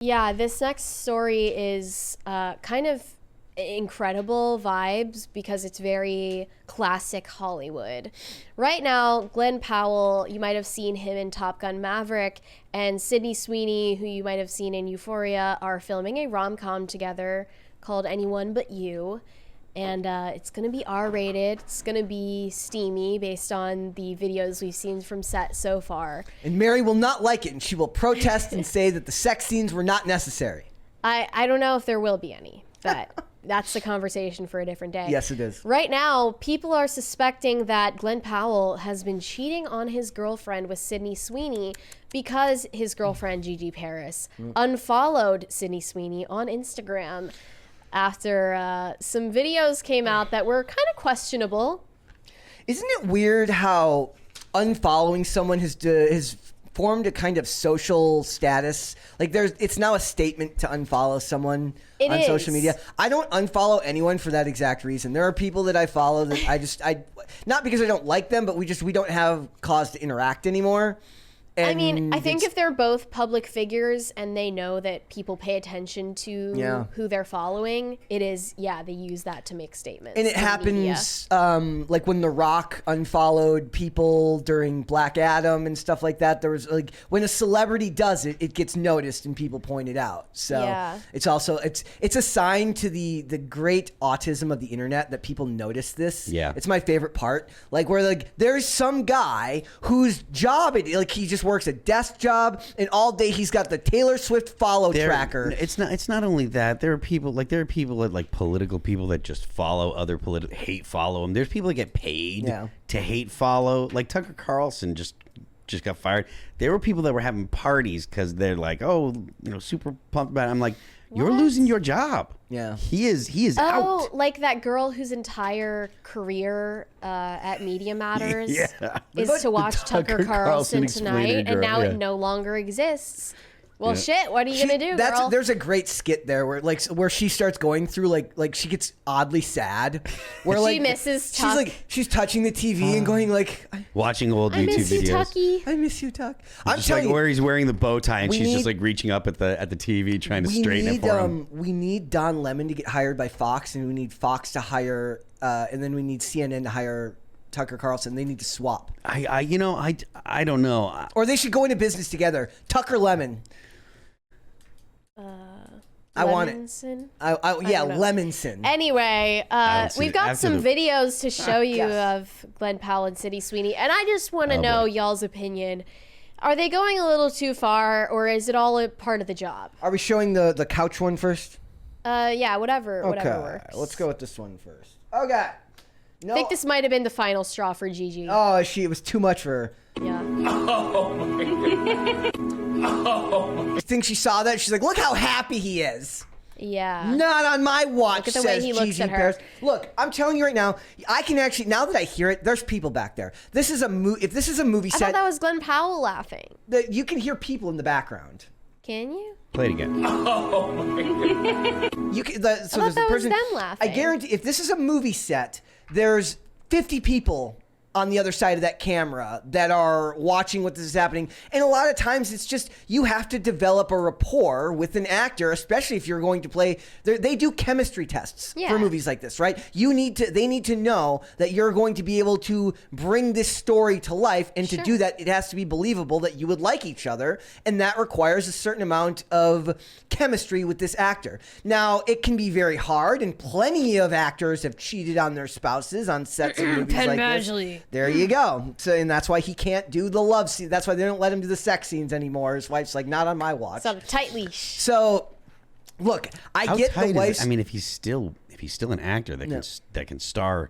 Yeah, this next story is kind of incredible vibes because it's very classic Hollywood. Right now, Glenn Powell, you might have seen him in Top Gun Maverick, and Sydney Sweeney, who you might have seen in Euphoria, are filming a rom-com together called Anyone But You. And it's going to be R-rated. It's going to be steamy based on the videos we've seen from set so far. And Mary will not like it, and she will protest and say that the sex scenes were not necessary. I don't know if there will be any, but that's the conversation for a different day. Yes, it is. Right now, people are suspecting that Glenn Powell has been cheating on his girlfriend with Sydney Sweeney because his girlfriend, Gigi Paris, unfollowed Sydney Sweeney on Instagram after some videos came out that were kind of questionable. Isn't it weird how unfollowing someone has formed a kind of social status? Like it's now a statement to unfollow someone on social media. I don't unfollow anyone for that exact reason. There are people that I follow that I not because I don't like them, but we don't have cause to interact anymore. And I mean, I think if they're both public figures and they know that people pay attention to who they're following, they use that to make statements. And it happens like when The Rock unfollowed people during Black Adam and stuff like that. There was like when a celebrity does it, it gets noticed and people point it out. So it's also it's a sign to the great autism of the internet that people notice this. Yeah. It's my favorite part. Like where like there's some guy whose job he just works a desk job and all day he's got the Taylor Swift tracker. It's not only that. There are people like political people that just follow other hate follow them. There's people that get paid to hate follow. Like Tucker Carlson just got fired. There were people that were having parties because they're like, super pumped about it. I'm like, you're losing your job. Yeah. He is out. Oh, like that girl whose entire career at Media Matters is to watch Tucker Carlson tonight, and now it no longer exists. Well, shit, what are you going to do, girl? There's a great skit there where she starts going through like she gets oddly sad. Where she misses Tuck. She's touching the TV and going like watching old I YouTube miss you, videos. Tucky. I miss you, Tuck. I'm just telling you, where he's wearing the bow tie and she's just like reaching up at the TV trying to straighten it for him. We need Don Lemon to get hired by Fox, and we need Fox to hire, and then we need CNN to hire Tucker Carlson. They need to swap. I don't know. Or they should go into business together. Tucker Lemon. I want it. Lemonson. Anyway, we've got some videos to show you of Glenn Powell and Sydney Sweeney, and I just want to know y'all's opinion. Are they going a little too far, or is it all a part of the job? Are we showing the couch one first? Yeah, whatever works. Let's go with this one first. Okay. No. I think this might have been the final straw for Gigi. Oh, it was too much for her. Yeah. Oh my God. I think she saw that. She's like, look how happy he is. Yeah. Not on my watch, look at the way he looks at her. Look, I'm telling you right now, I can actually, now that I hear it, there's people back there. If this is a movie set. I thought that was Glenn Powell laughing. You can hear people in the background. Can you? Play it again. Oh my God. You can, I thought that was them laughing. I guarantee, if this is a movie set, there's 50 people on the other side of that camera that are watching what this is happening. And a lot of times it's just, you have to develop a rapport with an actor, especially if you're going to play, they do chemistry tests for movies like this, right? They need to know that you're going to be able to bring this story to life. And to do that, it has to be believable that you would like each other. And that requires a certain amount of chemistry with this actor. Now, it can be very hard, and plenty of actors have cheated on their spouses on sets of movies like this. There you go. So, and that's why he can't do the love scene. That's why they don't let him do the sex scenes anymore. His wife's like, not on my watch. It's on a tight leash. So, look, I get the wife's. I mean, if he's still an actor that can star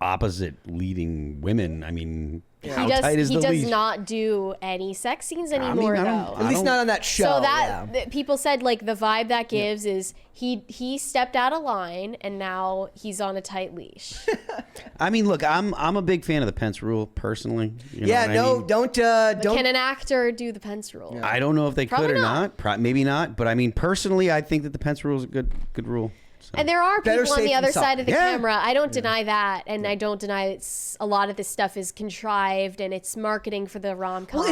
opposite leading women, I mean, how tight is the leash? He does not do any sex scenes anymore, though. At least not on that show. So that people said, like, the vibe that gives is he stepped out of line and now he's on a tight leash. I mean, look, I'm a big fan of the Pence rule personally. Don't. Can an actor do the Pence rule? I don't know if they Probably could or not. not. Maybe not. But I mean, personally, I think that the Pence rule is a good rule. And there are Better people on safe the than other sorry. side of the Yeah. camera. I don't deny that, and I don't deny a lot of this stuff is contrived and it's marketing for the rom-com. Well,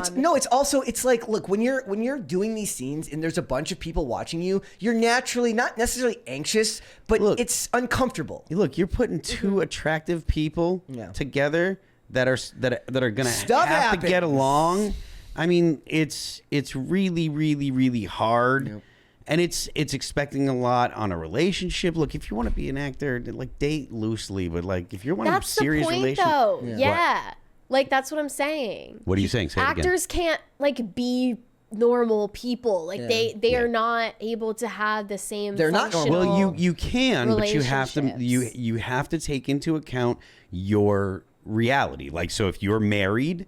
it's like, look, when you're doing these scenes and there's a bunch of people watching you, you're naturally not necessarily anxious, but Look, it's uncomfortable. Look, you're putting two attractive people together that are gonna Stuff have to get happens. along. I mean, it's really, really, really hard. Yep. And it's expecting a lot on a relationship. Look, if you want to be an actor, like date loosely, but like if you want That's a serious the point, relationship, though. Yeah. Like, that's what I'm saying. What are you saying? Say it again. Actors can't, like, be normal people. Like, they are not able to have the same They're not normal. functional Well, you can, but you have to relationships. you have to take into account your reality. Like, so if you're married,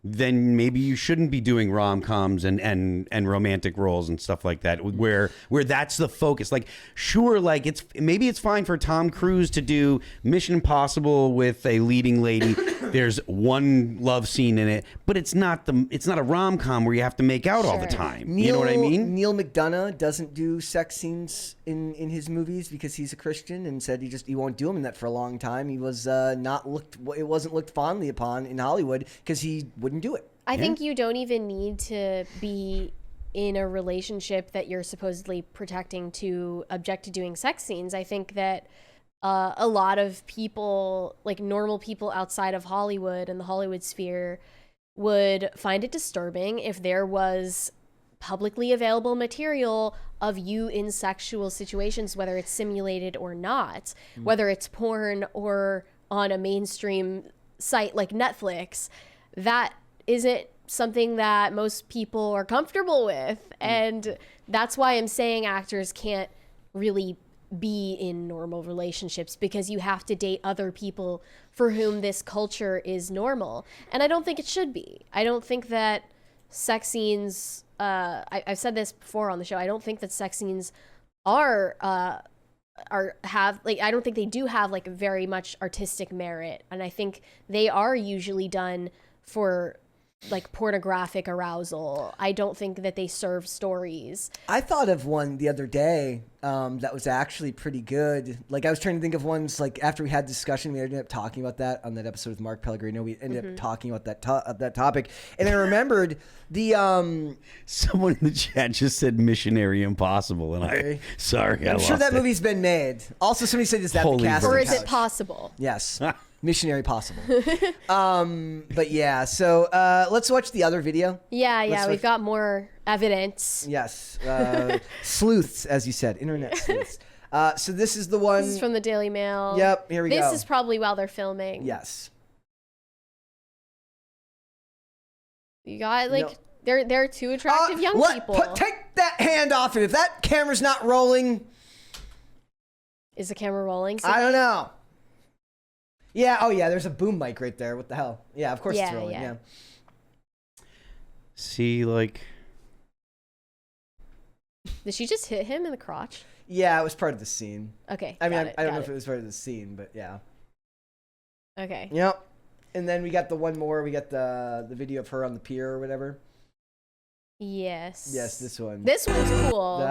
then maybe you shouldn't be doing rom-coms and romantic roles and stuff like that, where that's the focus. Like, sure, like it's fine for Tom Cruise to do Mission Impossible with a leading lady. There's one love scene in it, but it's not a rom-com where you have to make out all the time. You know what I mean? Neil McDonough doesn't do sex scenes in his movies because he's a Christian, and said he won't do them in that for a long time. He was it wasn't looked fondly upon in Hollywood because he wouldn't do it. I think you don't even need to be in a relationship that you're supposedly protecting to object to doing sex scenes. I think that a lot of people, like normal people outside of Hollywood and the Hollywood sphere, would find it disturbing if there was publicly available material of you in sexual situations, whether it's simulated or not, whether it's porn or on a mainstream site like Netflix. That isn't something that most people are comfortable with. And that's why I'm saying actors can't really be in normal relationships, because you have to date other people for whom this culture is normal. And I don't think it should be. I don't think that sex scenes, I've said this before on the show, I don't think that sex scenes I don't think they do have like very much artistic merit. And I think they are usually done for like pornographic arousal. I don't think that they serve stories. I thought of one the other day that was actually pretty good. Like, I was trying to think of ones, like, after we had discussion, we ended up talking about that on that episode with Mark Pellegrino. We ended up talking about that topic. And I remembered the... Someone in the chat just said Missionary Impossible, and Okay. I'm sure that movie's been made. Also, somebody said, is that Holy the cast? Virgin. Or on is the it couch? possible? Yes. Missionary possible. But yeah, so let's watch the other video. Yeah, we've got more evidence. Yes. Sleuths, as you said, internet sleuths. So this is the one. This is from the Daily Mail. Yep, here we go. This is probably while they're filming. Yes. You got, like, No. they're two attractive young people. Take that hand off it. If that camera's not rolling, Is the camera rolling? I don't know. Yeah, oh yeah, there's a boom mic right there. What the hell? Yeah, of course it's Yeah, rolling, yeah. yeah. See, like, Did she just hit him in the crotch? Yeah, it was part of the scene. Okay. I mean, got I don't know got if it was part of the scene, but yeah. Okay. Yep. And then we got the one more. We got the video of her on the pier or whatever. Yes. Yes, this one. This one's cool.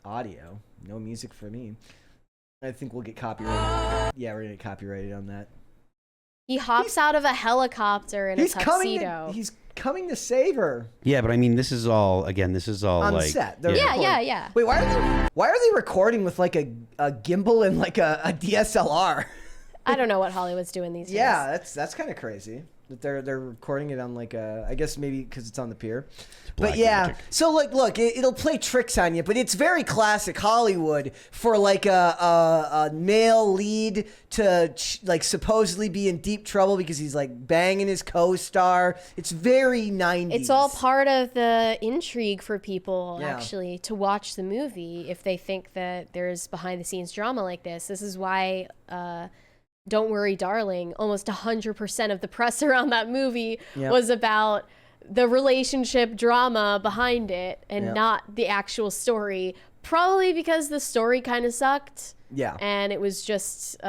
Audio. No music for me. I think we'll get copyrighted. Yeah, we're gonna get copyrighted on that. He hops out of a helicopter in a tuxedo. He's coming to save her yeah, but I mean, this is all on like, set. They're Yeah, recording. yeah. Wait, why are they recording with like a gimbal and like a DSLR? I don't know what Hollywood's doing these days. Yeah, that's kind of crazy that they're recording it on like a, I guess maybe because it's on the pier. But black yeah, magic. so like, look, it'll play tricks on you, but it's very classic Hollywood for like a male lead to like supposedly be in deep trouble because he's like banging his co-star. It's very 90s. It's all part of the intrigue for people, Yeah. actually, to watch the movie if they think that there's behind-the-scenes drama like this. This is why Don't Worry, Darling, almost 100% of the press around that movie Yep. was about the relationship drama behind it and Yep. not the actual story. Probably because the story kind of sucked. Yeah. And it was just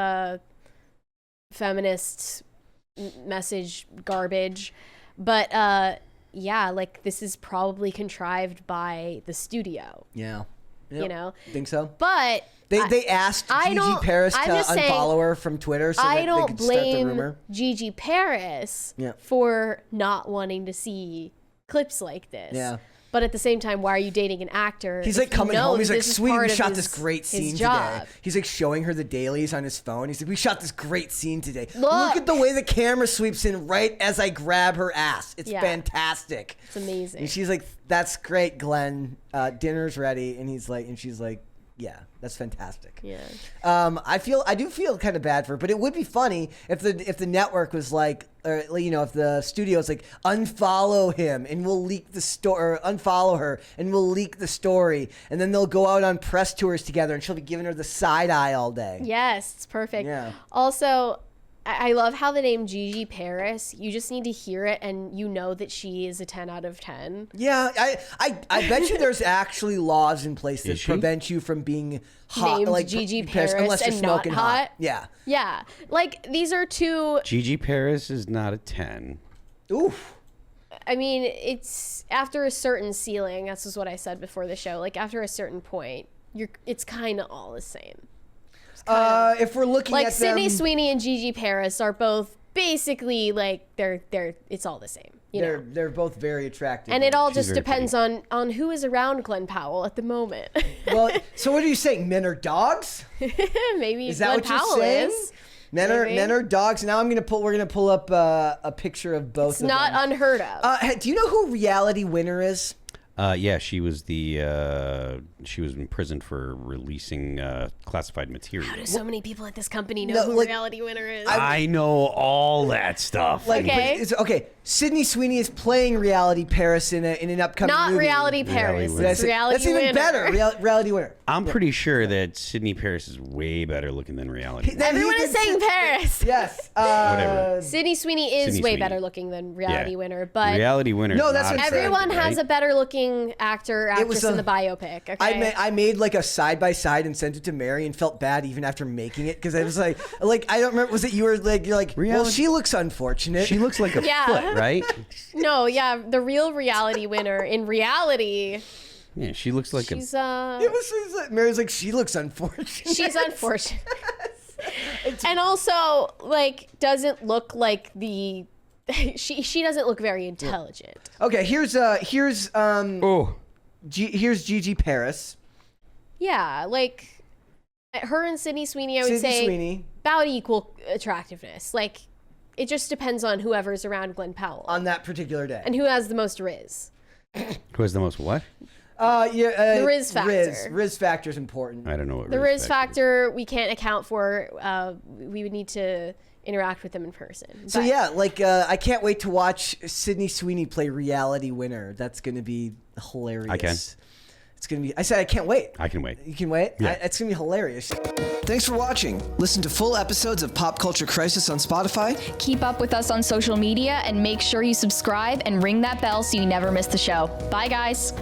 feminist message garbage. But yeah, like this is probably contrived by the studio. Yeah. you know. Think so? But They asked Gigi Paris to unfollow her from Twitter so that they could start the rumor. blame Gigi Paris for not wanting to see clips like this. Yeah. But at the same time, why are you dating an actor? He's like coming home. He's like, Sweeney, we shot this great his scene job. today. He's like showing her the dailies on his phone. He's like, we shot this great scene today. Look at the way the camera sweeps in right as I grab her ass. It's fantastic. It's amazing. And she's like, that's great, Glenn. Dinner's ready. And she's like, yeah, that's fantastic. Yeah. I do feel kind of bad for her, but it would be funny if the network was like, or, you know, if the studio's like, unfollow him and we'll leak the story, or unfollow her and we'll leak the story, and then they'll go out on press tours together and she'll be giving her the side eye all day. Yes, it's perfect. Yeah. Also, I love how the name Gigi Paris, you just need to hear it and you know that she is a 10 out of 10. Yeah, I bet you there's actually laws in place that prevent you from being hot, named like Gigi Paris unless you're and smoking not hot. Yeah. Yeah. Like, these are two... Gigi Paris is not a 10. Oof. I mean, it's after a certain ceiling, that's just what I said before the show, like after a certain point, it's kind of all the same. If we're looking like at Sydney them, Sweeney and Gigi Paris are both basically like it's all the same. They're both very attractive. And it all She's just very depends on who is around Glenn Powell at the moment. Well, so what are you saying? Men are dogs? Maybe Is that Glenn what you're Powell saying? is. Men are dogs. Now we're gonna pull up a picture of both. It's not them. unheard of. Do you know who Reality Winner is? Yeah, she was she was imprisoned for releasing classified material. How do so many people at this company know who Reality Winner is? I know all that stuff. Okay. Sydney Sweeney is playing Reality Paris in an upcoming not movie. Reality Paris. Winner. It's Reality That's even Winner. better. Reality Winner. I'm pretty sure that Sydney Paris is way better looking than Reality Winner. Everyone is saying Paris. Yes. Whatever. Sydney Sweeney is Sydney way Sweeney. better looking than Reality Winner, but Reality Winner. No, that's what I'm saying. everyone has a better looking actress in the biopic. Okay. I made like a side by side and sent it to Mary and felt bad even after making it because I was like I don't remember. Was it you're like well, she looks unfortunate. She looks like a foot, right? No, yeah, the real Reality Winner in reality. Yeah, she looks like she's Mary's like she looks unfortunate. She's unfortunate. And also like doesn't look like she doesn't look very intelligent. Okay, here's Gigi Paris. Yeah, like her and Sydney Sweeney, I would say about equal attractiveness. Like it just depends on whoever's around Glenn Powell on that particular day and who has the most riz. Who has the most what? The riz factor. Riz factor is important. I don't know what the riz factor we can't account for. We would need to interact with them in person. So yeah, like I can't wait to watch Sydney Sweeney play Reality Winner. That's going to be hilarious. I can. It's going to be. I said I can't wait. I can wait. You can wait? Yeah. It's going to be hilarious. Thanks for watching. Listen to full episodes of Pop Culture Crisis on Spotify. Keep up with us on social media and make sure you subscribe and ring that bell so you never miss the show. Bye, guys.